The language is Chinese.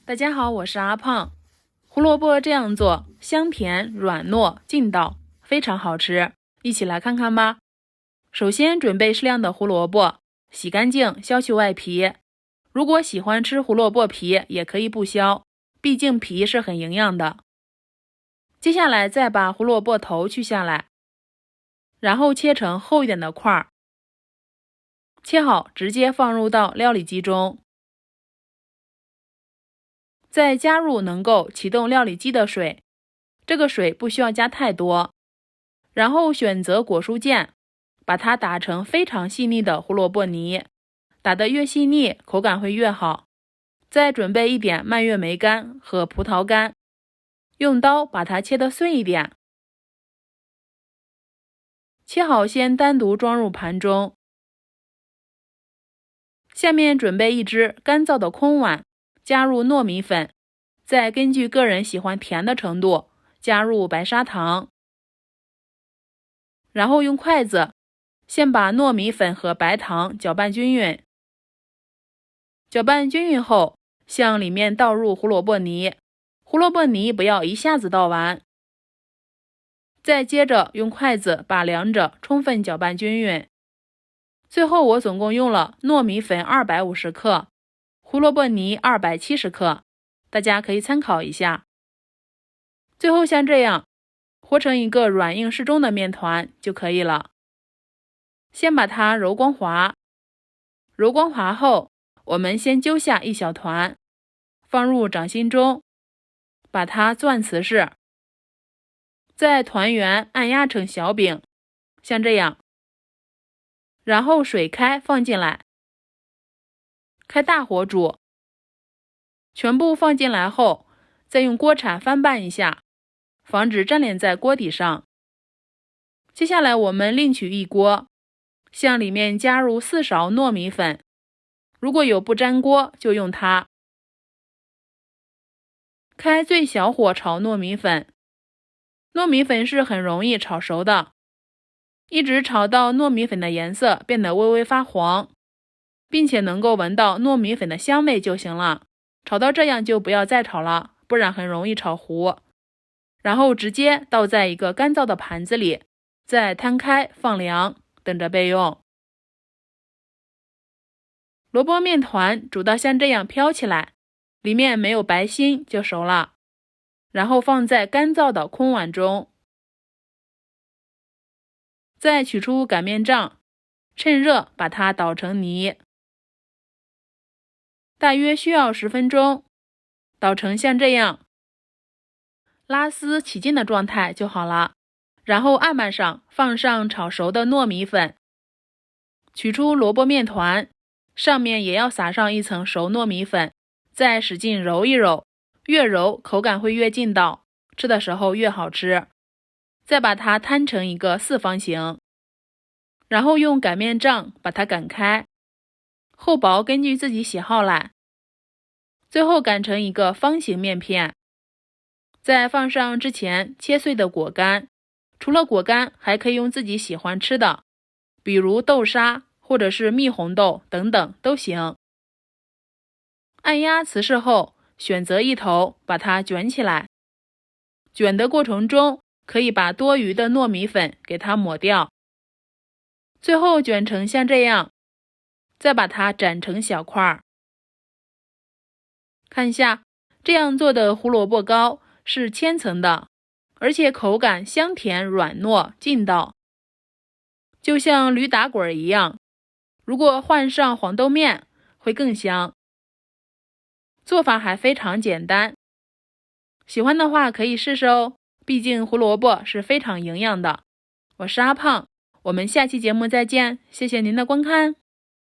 大家好，我是阿胖。胡萝卜这样做，香甜软糯劲道，非常好吃。一起来看看吧。首先准备适量的胡萝卜，洗干净，削去外皮。如果喜欢吃胡萝卜皮，也可以不削，毕竟皮是很营养的。接下来再把胡萝卜头去下来，然后切成厚一点的块儿。切好，直接放入到料理机中。再加入能够启动料理机的水，这个水不需要加太多。然后选择果蔬键，把它打成非常细腻的胡萝卜泥，打得越细腻，口感会越好。再准备一点蔓越莓干和葡萄干，用刀把它切得碎一点。切好先单独装入盘中。下面准备一只干燥的空碗，加入糯米粉，再根据个人喜欢甜的程度加入白砂糖，然后用筷子先把糯米粉和白糖搅拌均匀。搅拌均匀后，向里面倒入胡萝卜泥，胡萝卜泥不要一下子倒完。再接着用筷子把两者充分搅拌均匀。最后我总共用了糯米粉250克，胡萝卜泥270克，大家可以参考一下。最后像这样和成一个软硬适中的面团就可以了。先把它揉光滑，揉光滑后，我们先揪下一小团，放入掌心中，把它攥瓷实，再团圆按压成小饼，像这样。然后水开放进来，开大火煮，全部放进来后，再用锅铲翻拌一下，防止粘连在锅底上。接下来我们另取一锅，向里面加入4勺糯米粉，如果有不粘锅就用它。开最小火炒糯米粉，糯米粉是很容易炒熟的，一直炒到糯米粉的颜色变得微微发黄，并且能够闻到糯米粉的香味就行了。炒到这样就不要再炒了，不然很容易炒糊。然后直接倒在一个干燥的盘子里，再摊开放凉，等着备用。萝卜面团煮到像这样飘起来，里面没有白心就熟了，然后放在干燥的空碗中。再取出擀面杖，趁热把它捣成泥，大约需要10分钟，捣成像这样拉丝起劲的状态就好了。然后案板上放上炒熟的糯米粉，取出萝卜面团，上面也要撒上一层熟糯米粉，再使劲揉一揉，越揉口感会越劲道，吃的时候越好吃。再把它摊成一个4方形，然后用擀面杖把它擀开，厚薄根据自己喜好来，最后擀成一个方形面片。再放上之前切碎的果干，除了果干还可以用自己喜欢吃的，比如豆沙或者是蜜红豆等等都行。按压瓷实后，选择一头把它卷起来，卷的过程中可以把多余的糯米粉给它抹掉，最后卷成像这样，再把它斩成小块。看一下，这样做的胡萝卜糕是千层的，而且口感香甜软糯劲道，就像驴打滚一样。如果换上黄豆面会更香。做法还非常简单，喜欢的话可以试试哦，毕竟胡萝卜是非常营养的。我是阿胖，我们下期节目再见，谢谢您的观看。